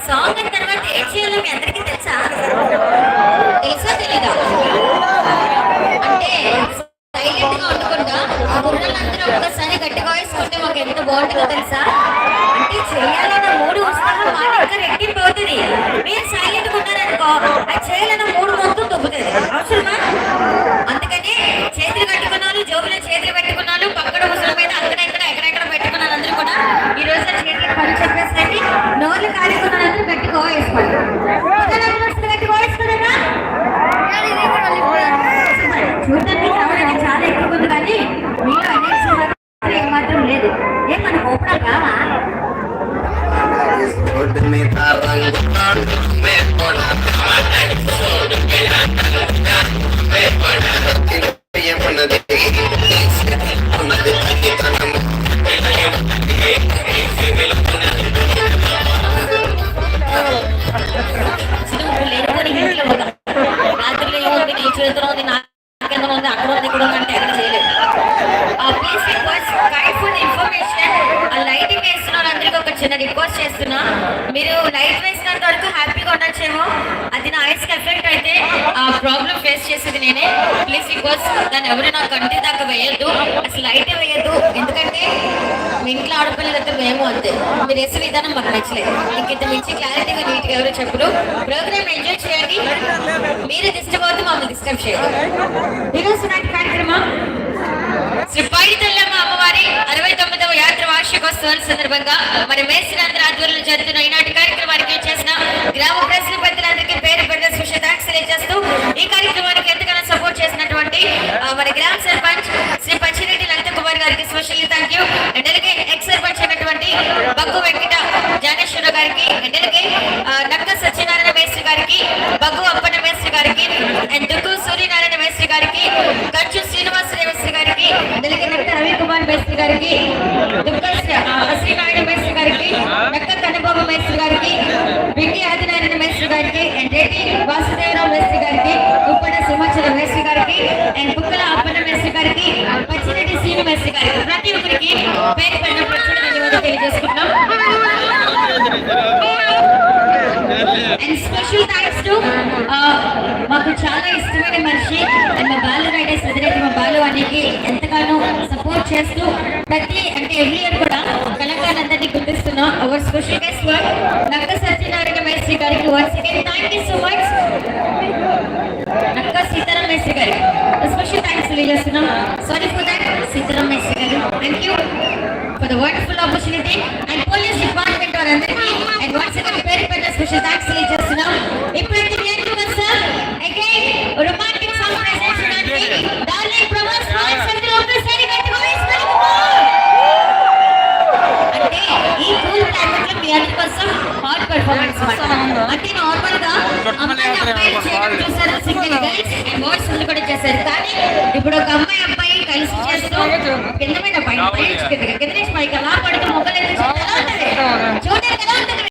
Song తర్వాత ఏం చేయాలో మీ అందరికీ తెలుసా తెలీదా? అంటే సైలెంట్ గా ఉండకుండా గుర్రాలందరూ ఒక్కసారి గట్టిగా వేసుకుంటే మాకు ఎంత బాగుంటుందో తెలుసా? అంటే చేయాలన్న మూడు ఉత్సాహం మాట ఇంకా రెట్టింపు అవుతుంది. మీరు సైలెంట్ గా ఉన్నారనుకో అది చేయాలన్న మూడు మొత్తం దొబ్బుతుంది. అవసరమా? అందుకని చేతులు కట్టుకున్నాను, జోబులో చేతులు పెట్టుకున్నాను, పక్కన ముసలి మీద అక్కడ ఇక్కడ ఎక్కడెక్కడ పెట్టుకున్నాను. అందరూ కూడా ఈ రోజు చేతులకు పని చెప్పేసరికి నోర్లు కాలుకున్నాను. అందరూ గట్టిగా వేసుకోండి. గట్టిగా వేసుకున్నారా? చూడడానికి రావడానికి చాలా ఎక్కువ ఉంది కానీ మీరు అనేక మాత్రం లేదు. ఏం మన ఓపెన్ కావా? రాత్రిలో ఏముంది, నీ చేతిలో ఉంది, నాకెందులో ఉంది, అక్కడ ఉంది, ఇక్కడ ఉంది అంటే ఎక్కడ చేయలేదు. ఇన్ఫర్మేషన్ లైటింగ్ వేస్తున్న వాళ్ళందరికీ ఒక చిన్న రిక్వెస్ట్ చేస్తున్నా. మీరు లైట్ వేసినంత వరకు హ్యాపీగా ఉండొచ్చేమో, అది నా ఐస్ కి ఎఫెక్ట్ అయితే ఆ ప్రాబ్లం ఫేస్ చేసేది నేనే. ప్లీజ్ రిక్వెస్ట్, దాన్ని ఎవరు నా కంటి దాకా వేయద్దు, అసలు లైటే వేయద్దు. ఎందుకంటే మీ ఇంట్లో ఆడపిల్లలతో మేము అంతే, మీరు వేసే విధానం మాకు నచ్చలేదు. ఇంకింత మించి క్లారిటీగా నీట్గా ఎవరు చెప్పరు. ప్రోగ్రామ్ ఎంజాయ్ చేయండి, మీరు డిస్టర్బ్ అవుతూ మమ్మల్ని డిస్టర్బ్ చేయండి. ఈరోజు నాటి కార్యక్రమం శ్రీ పైడితల్లమ్మ అమ్మవారి 69వ యాత్ర వార్షికోత్సవాల సందర్భంగా మన మేస్త్రీలందరూ ఆధ్వర్యంలో జరుగుతున్న ఈనాటి కార్యక్రమానికి చేసిన గ్రామ ప్రజల పెద్దలందరికీ పేరు పెద్ద స్పెషల్ థాంక్స్ తెలియజేస్తూ ఈ కార్యక్రమానికి ఎంతగానో సపోర్ట్ చేసినటువంటి మన గ్రామ సర్పంచ్ శ్రీ పచ్చిరెడ్డి లలిత కుమార్ గారికి స్పెషల్లీ థ్యాంక్ యూ. అండ్ అలాగే ఎక్స్ సర్పంచ్ అయినటువంటి బగ్గు వెంకట జానేశ్వర గారికి, అండ్ అలాగే నక్క సత్యనారాయణ మేస్త్రి గారికి, బగ్గు అప్పన్న మేస్త్రి గారికి, అండ్ దుక్కు సూర్యనారాయణ మేస్త్రి గారికి, కంచు శ్రీనివాస మేస్త్రి గారికి, అలాగే నక్క రవి కుమార్ మేస్త్రి గారికి, దుక్క శ్రీనారాయణ మేస్త్రి గారికి, నక్క కన్నబాబు మేస్త్రి గారికి, వింగి ఆదినారాయణ మేస్త్రి గారికి, అండ్ రెడ్డి వాసుదేవరావు మేస్త్రి గారికి, ఉప్పడ సింహాచల మేస్త్రి గారికి, అండ్ బుక్కల అప్పన్న మేస్త్రి గారికి, పచ్చిరెడ్డి శ్రీను మేస్త్రి గారికి, ప్రతి ఒక్కరికి పేరు పడిన ప్రత్యేక ధన్యవాదాలు తెలియజేసుకుంటున్నాం. అండ్ స్పెషల్ థ్యాంక్స్ టు మాకు చాలా ఇష్టమైన మనిషి అండ్ మా బాలు రైడర్స్ ఎదురైతే మా బాలు అనికి ఎంతగానో సపోర్ట్ చేస్తూ ప్రతి అంటే ఎవ్రీ ఇయర్ కూడా కళాకారులందరినీ గుర్తిస్తున్నాం. Our special guest Nakka Satyanarayana Mestri గారికి once again thank you so much. Nakka Sitaram Mestri గారికి స్పెషల్ థ్యాంక్స్ తెలియజేస్తున్నాం. Sorry for that Sitaram Mestri గారు, thank you for the wonderful opportunity. And police department వారందరికీ అండ్ వన్స్ అగైన్ పేరు పెద్ద స్పెషల్ థ్యాంక్స్ తెలియజేస్తున్నాం. ఇప్పుడైతే సార్ అగైన్ రొమాంటిక్ సాంగ్ చేసేయడానికి డార్లింగ్ ప్రమోస్ స్మార్ట్ సర్కిల్ ఒకసారి గట్టిగా వేసుకోండి. అంటే ఈ కూల్ క్లైమేట్ లో మీ అందరి కోసం హాట్ పెర్ఫార్మెన్స్ అంటే నార్మల్ గా అమ్మాయి అబ్బాయి చేయడం చూసారు, సింగిల్ గర్ల్స్ అండ్ బాయ్స్ కూడా చేశారు. కానీ ఇప్పుడు ఒక అమ్మాయి అబ్బాయి కలిసి చేస్తూ కింద మీద పైన కింద నుంచి పైకి అలా పడుతూ మొక్కలు చూడడానికి ఎలా ఉంటుంది?